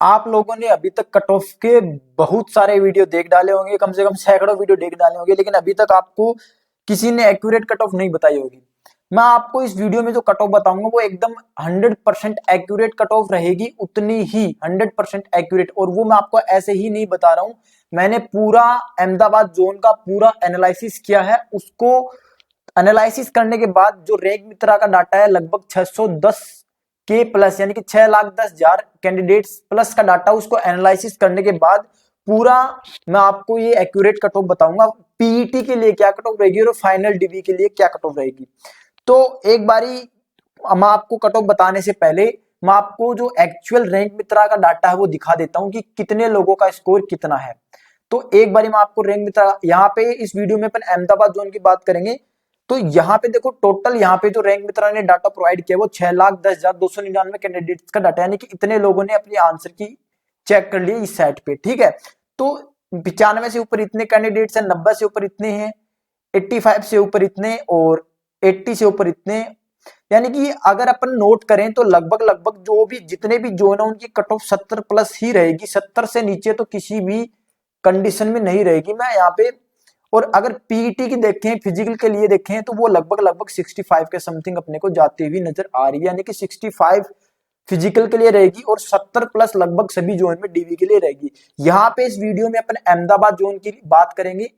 आप लोगों ने अभी तक कट ऑफ के बहुत सारे वीडियो देख डाले होंगे, कम से कम सैकड़ों वीडियो देख डाले होंगे, लेकिन अभी तक आपको किसी ने एक्यूरेट कट ऑफ नहीं बताई होगी। मैं आपको इस वीडियो में जो कट ऑफ बताऊंगा वो एकदम 100% एक्यूरेट कट ऑफ रहेगी, उतनी ही 100% एक्यूरेट। और वो मैं आपको ऐसे ही नहीं बता रहा हूं, मैंने पूरा अहमदाबाद जोन का पूरा एनालिसिस किया है। उसको एनालिसिस करने के बाद जो रैंक मित्रा का डाटा है लगभग 610 के प्लस, यानी कि 6,10,000 कैंडिडेट्स प्लस का डाटा, उसको एनालिसिस करने के बाद पूरा मैं आपको ये एक्यूरेट कट ऑफ बताऊंगा। पीईटी के लिए क्या कट ऑफ रहेगी और फाइनल डीबी के लिए क्या कट ऑफ रहेगी। तो एक बारी मैं आपको कट ऑफ बताने से पहले मैं आपको जो एक्चुअल रैंक मित्रा का डाटा है वो दिखा देता हूं कि कितने लोगों का स्कोर कितना है। तो एक बारी मैं आपको रैंक मित्रा, यहाँ पे इस वीडियो में अपन अहमदाबाद जोन की बात करेंगे। तो यहाँ पे देखो टोटल यहाँ पे जो रैंक मित्रा ने डाटा प्रोवाइड किया वो 6,10,299 कैंडिडेट्स का डाटा, यानी कि इतने लोगों ने अपनी आंसर की चेक कर लिए इस साइट पे। ठीक है, तो 95 से ऊपर इतने कैंडिडेट्स हैं, 90 से ऊपर इतने हैं, 85 से ऊपर इतने और 80 से ऊपर इतने। यानी कि अगर अपन नोट करें तो लगभग लगभग जो भी जितने भी जोन है उनकी कट ऑफ 70 प्लस ही रहेगी, 70 से नीचे तो किसी भी कंडीशन में नहीं रहेगी। मैं यहाँ पे, और अगर पीईटी की देखें, फिजिकल के लिए देखें, तो वो लगभग लगभग 65 के समथिंग अपने को जाती हुई नजर आ रही है, यानी कि 65 फिजिकल के लिए रहेगी और 70 प्लस लगभग सभी जोन में डीवी के लिए रहेगी। यहाँ पे इस वीडियो में अपन अहमदाबाद जोन की बात करेंगे।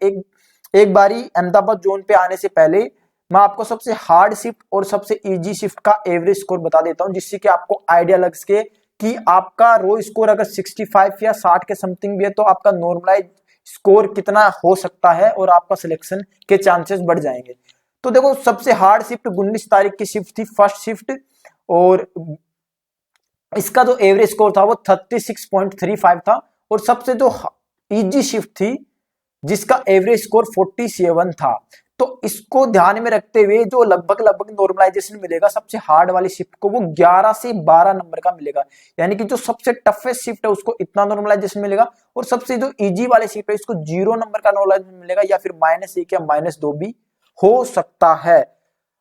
एक बारी अहमदाबाद जोन पे आने से पहले मैं आपको सबसे हार्ड शिफ्ट और सबसे इजी शिफ्ट का एवरेज स्कोर बता देता हूं, जिससे कि आपको आइडिया लग सके कि आपका रो स्कोर अगर 65 या 60 के समथिंग भी है तो आपका नॉर्मलाइज स्कोर कितना हो सकता है और आपका सिलेक्शन के चांसेस बढ़ जाएंगे। तो देखो सबसे हार्ड शिफ्ट 19 तारीख की शिफ्ट थी, फर्स्ट शिफ्ट, और इसका जो एवरेज स्कोर था वो 36.35 था। और सबसे जो इजी शिफ्ट थी जिसका एवरेज स्कोर 47 था। तो इसको ध्यान में रखते हुए जो लगभग लगभग नॉर्मलाइजेशन मिलेगा सबसे हार्ड वाली शिफ्ट को, वो 11 से 12 नंबर का मिलेगा, यानी कि जो सबसे टफेस्ट शिफ्ट है उसको इतना नॉर्मलाइजेशन मिलेगा, और सबसे जो इजी वाली शिफ्ट है इसको 0 नंबर का नॉर्मलाइजेशन मिलेगा, या फिर -1 या -2 भी हो सकता है।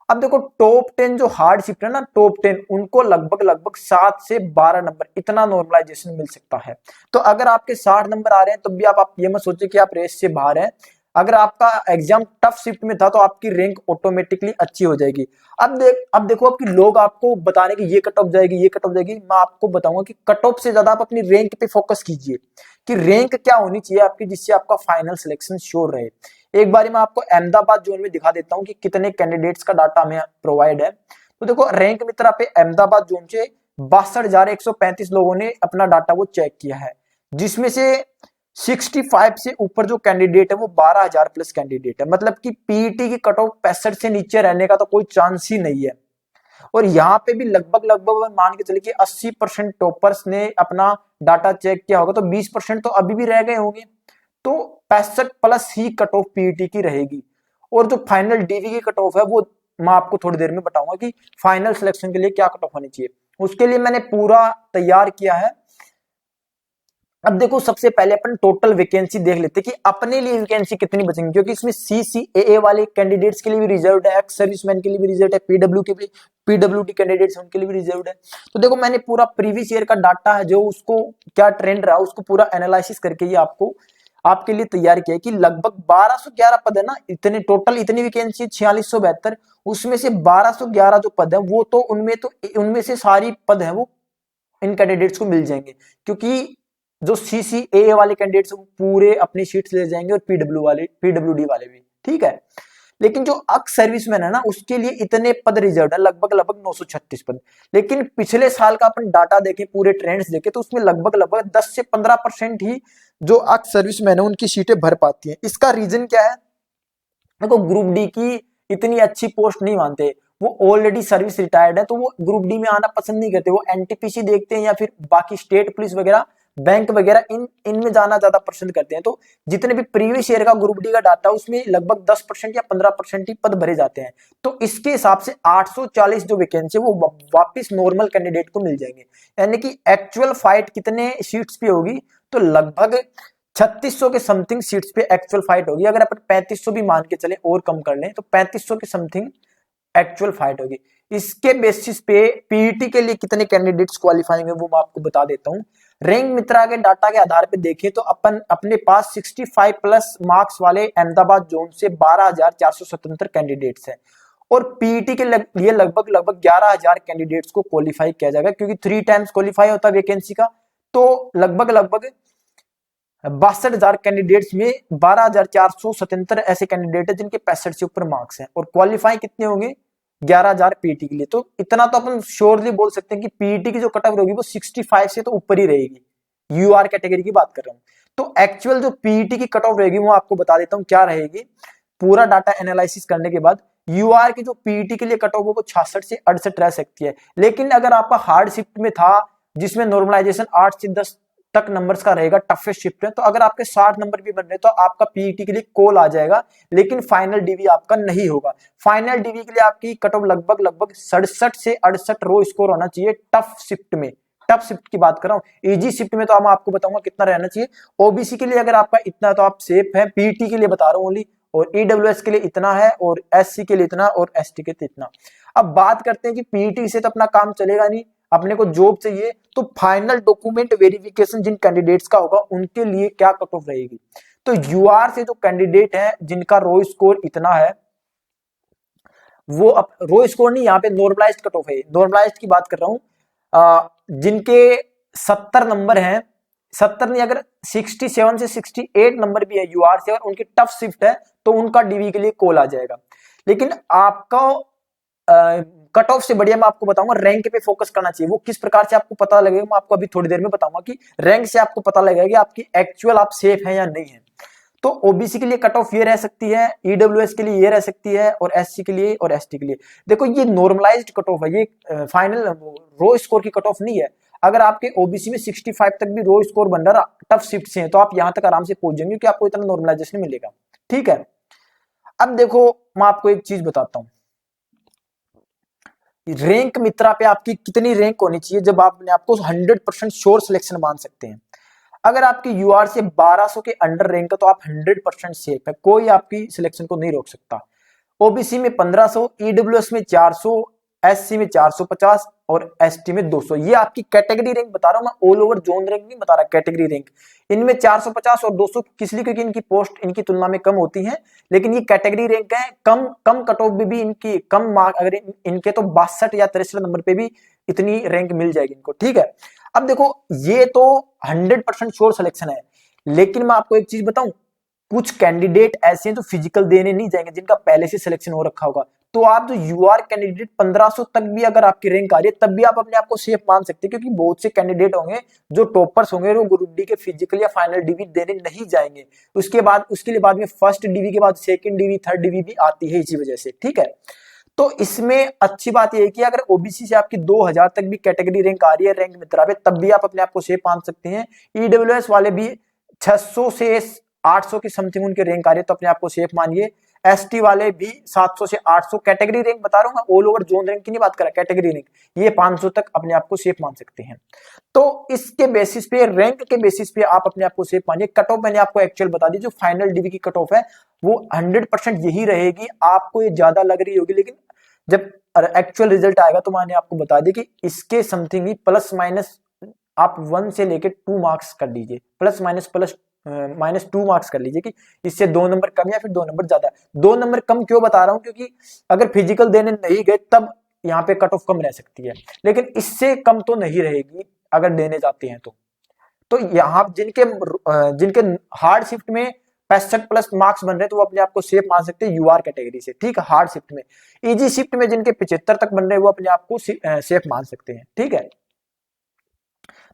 अब देखो टॉप 10 जो हार्ड शिफ्ट है ना, टॉप 10 उनको लगभग लगभग 7 से 12 नंबर इतना नॉर्मलाइजेशन मिल सकता है। तो अगर आपके 60 नंबर आ रहे हैं तब भी आप ये मत सोचिए कि आप रेस से बाहर हैं। अगर आपका एग्जाम टफ शिफ्ट में था तो आपकी रैंक ऑटोमेटिकली अच्छी हो जाएगी। अब देखो आपकी लोग आपको बताने की ये कट ऑफ जाएगी, ये कट ऑफ जाएगी। मैं आपको बताऊंगा कि कट ऑफ से ज्यादा आप अपनी रैंक पे फोकस कीजिए कि रैंक क्या होनी चाहिए आपकी, जिससे आपका फाइनल सिलेक्शन श्योर रहे। एक बारी मैं आपको अहमदाबाद जोन में दिखा देता हूं कि कितने कैंडिडेट्स का डाटा हमें प्रोवाइड है। तो देखो रैंक मित्रा पे अहमदाबाद जोन से 62,135 लोगों ने अपना डाटा वो चेक किया है, जिसमें से 65 से ऊपर जो कैंडिडेट है वो 12,000 प्लस कैंडिडेट है। मतलब कि पीईटी की कट ऑफ 65 से नीचे रहने का तो कोई चांस ही नहीं है। और यहाँ पे भी लगभग लगभग मान के चलिए कि 80% टॉपर्स ने अपना डाटा चेक किया होगा, तो 20% तो अभी भी रह गए होंगे। तो 65 प्लस ही कट ऑफ पीईटी की रहेगी। और जो फाइनल डीवी की कट ऑफ है वो मैं आपको थोड़ी देर में बताऊंगा कि फाइनल सिलेक्शन के लिए क्या कट ऑफ होनी चाहिए। उसके लिए मैंने पूरा तैयार किया है। अब देखो सबसे पहले अपन टोटल वैकेंसी देख लेते हैं कि अपने लिए वैकेंसी कितनी बचेंगी, क्योंकि इसमें सीसीएए वाले कैंडिडेट्स के लिए भी रिजर्व है, एक्स सर्विसमैन के लिए भी रिजर्व है, पीडब्ल्यूडी कैंडिडेट्स उनके लिए भी रिजर्व है। तो देखो मैंने पूरा प्रीवियस ईयर का डाटा है जो उसको क्या ट्रेंड रहा उसको पूरा एनालिसिस करके ये आपको आपके लिए तैयार किया है कि लगभग 1211 पद है ना, इतने टोटल इतनी वैकेंसी 4672, उसमें से 1211 जो पद है वो तो उनमें से सारी पद है वो इन कैंडिडेट्स को मिल जाएंगे, क्योंकि जो सीसीए वाले कैंडिडेट्स वो पूरे अपनी सीट्स ले जाएंगे और पीडब्ल्यूडी वाले भी। ठीक है, लेकिन जो अक्स सर्विसमैन है ना उसके लिए इतने पद रिजर्व है, लगभग लगभग 936 पद। लेकिन पिछले साल का अपन डाटा देखें, पूरे ट्रेंड्स देखें, तो उसमें लगभग लगभग 10 से 15% ही जो अक्स सर्विसमैन है उनकी सीटें भर पाती हैं। इसका रीजन क्या है? देखो ग्रुप डी की इतनी अच्छी पोस्ट नहीं मानते, वो ऑलरेडी सर्विस रिटायर्ड है तो वो ग्रुप डी में आना पसंद नहीं करते, वो एनटीपीसी देखते हैं या फिर बाकी स्टेट पुलिस वगैरह, बैंक वगैरह इनमें जाना ज्यादा पसंद करते हैं। तो जितने भी प्रीवियस ईयर का ग्रुप डी का डाटा उसमें लगभग 10% या 15% ही पद भरे जाते हैं। तो इसके हिसाब से 840 जो वैकेंसी वो वापस नॉर्मल कैंडिडेट को मिल जाएंगे, यानी कि एक्चुअल फाइट कितने सीट्स पे होगी, तो लगभग 3600 के समथिंग सीट्स पे एक्चुअल फाइट होगी। अगर अपन 3500 भी मान के चले और कम कर लें तो 3500 के समथिंग एक्चुअल फाइट होगी। इसके बेसिस पे पीईटी के लिए कितने कैंडिडेट्स क्वालिफाई होंगे वो मैं आपको बता देता हूं। रैंक मित्रा के डाटा के आधार पे देखें तो अपन अपने पास 65 प्लस मार्क्स वाले अहमदाबाद जोन से 12,477 कैंडिडेट्स हैं और पीईटी के लिए लगभग लगभग 11,000 कैंडिडेट्स को क्वालिफाई किया जाएगा, क्योंकि 3 टाइम्स क्वालिफाई होता है वैकेंसी का। तो लगभग लगभग 62,000 कैंडिडेट्स में 12,477 ऐसे कैंडिडेट है जिनके 65 से ऊपर मार्क्स हैं और क्वालिफाई कितने होंगे 11,000 पीईटी के लिए। तो इतना तो अपन श्योरली बोल सकते हैं कि पीईटी की जो कट ऑफ रहेगी वो 65 से तो ऊपर ही रहेगी। यूआर कैटेगरी की बात कर रहा हूं, तो एक्चुअल जो पीईटी की कट ऑफ रहेगी वो आपको बता देता हूं क्या रहेगी। पूरा डाटा एनालिसिस करने के बाद यूआर की जो पीईटी के लिए कट ऑफ वो 66 से 68 रह सकती है। लेकिन अगर आपका हार्ड शिफ्ट में था जिसमें नॉर्मलाइजेशन 8 से 10 तक नंबर्स का रहेगा, टफेस्ट शिफ्ट है, तो अगर आपके 60 नंबर भी बन रहे तो आपका पीईटी के लिए कॉल आ जाएगा, लेकिन फाइनल डीवी आपका नहीं होगा। फाइनल डीवी के लिए आपकी कट ऑफ लगभग लगभग 67 से 68 रो स्कोर होना चाहिए टफ शिफ्ट में। टफ शिफ्ट की बात कर रहा हूं, इजी शिफ्ट में तो मैं आपको बताऊंगा कितना रहना चाहिए। ओबीसी के लिए अगर आपका इतना तो आप सेफ है, पीईटी के लिए बता रहा हूं ओनली, और ईडब्ल्यूएस के लिए इतना है, और एससी के लिए इतना, और एसटी के लिए इतना। अब बात करते हैं कि पीईटी से तो अपना काम चलेगा नहीं, अपने को जॉब चाहिए, तो फाइनल डॉक्यूमेंट वेरिफिकेशन जिन कैंडिडेट्स का होगा उनके लिए क्या कट ऑफ रहेगी। तो यूआर से जो कैंडिडेट है जिनका रो स्कोर इतना है, वो अब रो स्कोर नहीं, यहाँ पे नॉर्मलाइज्ड कट ऑफ है, नॉर्मलाइज्ड की बात कर रहा हूं, जिनके 70 नंबर हैं, 70 नहीं, अगर 67 से 68 नंबर भी है यूआर से, अगर उनकी टफ शिफ्ट है तो उनका डीवी के लिए कॉल आ जाएगा। लेकिन आपका कट ऑफ से बढ़िया मैं आपको बताऊंगा रैंक पे फोकस करना चाहिए। वो किस प्रकार से आपको पता लगेगा मैं आपको अभी थोड़ी देर में बताऊंगा कि रैंक से आपको पता लगेगा कि आपकी एक्चुअल आप सेफ है या नहीं है। तो ओबीसी के लिए कट ऑफ ये रह सकती है, ईडब्ल्यूएस के लिए ये रह सकती है, और एससी के लिए और एसटी के लिए। देखो ये नॉर्मलाइज्ड कट ऑफ है, ये फाइनल रो स्कोर की कट ऑफ नहीं है। अगर आपके ओबीसी में 65 तक भी रो स्कोर बन रहा टफ शिफ्ट से है तो आप यहां तक आराम से पहुंच जाएंगे कि आपको इतना नॉर्मलाइजेशन मिलेगा। ठीक है, अब देखो मैं आपको एक चीज बताता हूं, रैंक मित्रा पे आपकी कितनी रैंक होनी चाहिए जब आप अपने आपको 100% श्योर सिलेक्शन मान सकते हैं। अगर आपकी यूआर से 1200 के अंडर रैंक है तो आप 100% सेफ है, कोई आपकी सिलेक्शन को नहीं रोक सकता। ओबीसी में 1500, ईडब्ल्यूएस में 400, एससी में 450 और एसटी में 200। ये आपकी कैटेगरी रैंक बता रहा हूं मैं, ऑल ओवर जोन रैंक नहीं बता रहा, कैटेगरी रैंक। इनमें 450 और 200 किस लिए, क्योंकि इनकी पोस्ट इनकी तुलना में कम होती है, लेकिन ये कैटेगरी रैंक है। कम कम कट ऑफ भी इनकी कम मार्क, अगर इनके तो 62 या 63 नंबर पे भी इतनी रैंक मिल जाएगी इनको। ठीक है, अब देखो ये तो 100% श्योर सिलेक्शन है, लेकिन मैं आपको एक चीज बताऊं, कुछ कैंडिडेट ऐसे हैं जो फिजिकल देने नहीं जाएंगे जिनका पहले से सिलेक्शन हो रखा होगा। तो आप जो यूआर कैंडिडेट 1500 तक भी अगर आपकी रैंक आ रही है तब भी आप अपने आप को सेफ मान सकते हैं, क्योंकि बहुत से कैंडिडेट होंगे जो टॉपर्स होंगे वो ग्रुप डी के फिजिकल या फाइनल डीवी देने नहीं जाएंगे। उसके बाद उसके लिए बाद में फर्स्ट डीवी के बाद सेकंड डीवी, थर्ड डीवी भी आती है इसी वजह से। ठीक है, तो इसमें अच्छी बात यह है कि अगर ओबीसी से आपकी 2000 तक भी कैटेगरी रैंक आ रही है रैंक मित्रा पे, तब भी आप अपने आप को सेफ मान सकते हैं। ईडब्ल्यूएस वाले भी 600 से 800 की समथिंग उनके रैंक आ रही है तो अपने आप को सेफ मानिए। एसटी वाले भी 700 से 800, कैटेगरी रैंक बता रहा हूं मैं, ऑल ओवर जोन रैंक की नहीं बात कर रहा, कैटेगरी रैंक, ये 500 तक अपने आप को सेफ मान सकते हैं। तो इसके बेसिस पे, रैंक के बेसिस पे आप अपने आप को सेफ मानिए। कट ऑफ मैंने आपको एक्चुअल बता दी, जो फाइनल डीवी की कट ऑफ है वो 100% यही रहेगी। आपको ये ज्यादा लग रही होगी, लेकिन जब एक्चुअल रिजल्ट आएगा तो मैंने आपको बता दिया कि इसके समथिंग ही प्लस माइनस आप 1 से लेके 2 मार्क्स कर लीजिए, प्लस माइनस 2 मार्क्स कर लीजिए कि इससे 2 नंबर कम या फिर 2 नंबर ज्यादा। 2 नंबर कम क्यों बता रहा हूं, क्योंकि अगर फिजिकल देने नहीं गए तब यहाँ पे कट ऑफ कम रह सकती है, लेकिन इससे कम तो नहीं रहेगी अगर देने जाते हैं तो यहाँ जिनके हार्ड शिफ्ट में 65 प्लस मार्क्स बन रहे हैं तो वो अपने आप को सेफ मान सकते हैं यूआर कैटेगरी से। ठीक है, हार्ड शिफ्ट में। इजी शिफ्ट में जिनके 75 तक बन रहे हैं वो अपने आप को सेफ मान सकते हैं। ठीक है,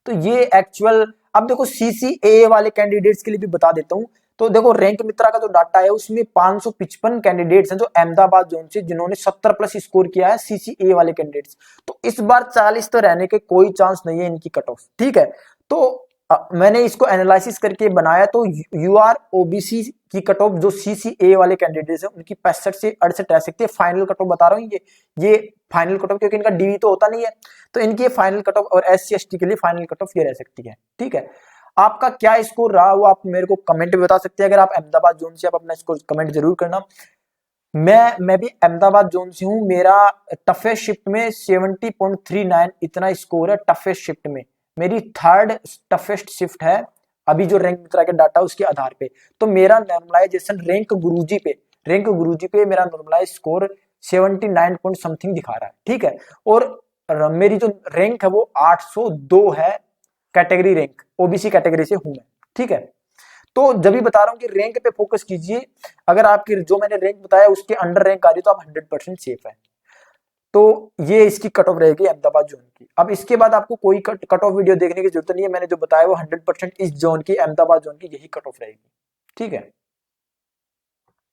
तो ये एक्चुअल। अब देखो सीसीए वाले कैंडिडेट्स के लिए भी बता देता हूं। तो देखो रैंक मित्रा का जो डाटा है उसमें 555 कैंडिडेट्स हैं जो अहमदाबाद जोन से जिन्होंने 70 प्लस स्कोर किया है, सीसीए वाले कैंडिडेट्स। तो इस बार 40 तो रहने के कोई चांस नहीं है इनकी कट ऑफ। ठीक है, तो मैंने इसको एनालिसिस करके बनाया, तो यूआर ओबीसी की कट ऑफ जो सीसीए वाले कैंडिडेट्स हैं उनकी 65 से 68 रह सकती है। फाइनल कट ऑफ बता रहा हूँ, ये फाइनल कट ऑफ, क्योंकि इनका डीवी तो होता नहीं है, तो इनकी फाइनल कट ऑफ, और एससी एसटी के लिए फाइनल कट ऑफ ये रह सकती है। ठीक है, आपका क्या स्कोर रहा वो आप मेरे को कमेंट में बता सकते हैं। अगर आप अहमदाबाद जोन से, आप अपना स्कोर कमेंट जरूर करना। मैं भी अहमदाबाद जोन से हूं, मेरा टफेस्ट शिफ्ट में 70.39 इतना स्कोर है टफेस्ट शिफ्ट में। मेरी थर्ड टफेस्ट शिफ्ट है अभी जो रैंक मित्रा के डाटा उसके आधार पे। तो मेरा नॉर्मलाइजेशन रैंक गुरुजी पे मेरा नॉर्मलाइज स्कोर 79 पॉइंट समथिंग दिखा रहा है, ठीक है। और मेरी जो रैंक है वो 802 है, कैटेगरी रैंक, ओबीसी कैटेगरी से हूं मैं, ठीक है। तो जब भी बता रहा हूं कि रैंक पे फोकस कीजिए, अगर आपकी जो मैंने रैंक बताया उसके अंडर रैंक आ रही है तो आप 100% सेफ है। तो ये इसकी कट ऑफ रहेगी अहमदाबाद जोन की। अब इसके बाद आपको कोई कट ऑफ वीडियो देखने की जरूरत नहीं है, मैंने जो बताया वो 100% इस जोन की, अहमदाबाद जोन की यही कट ऑफ रहेगी, ठीक है।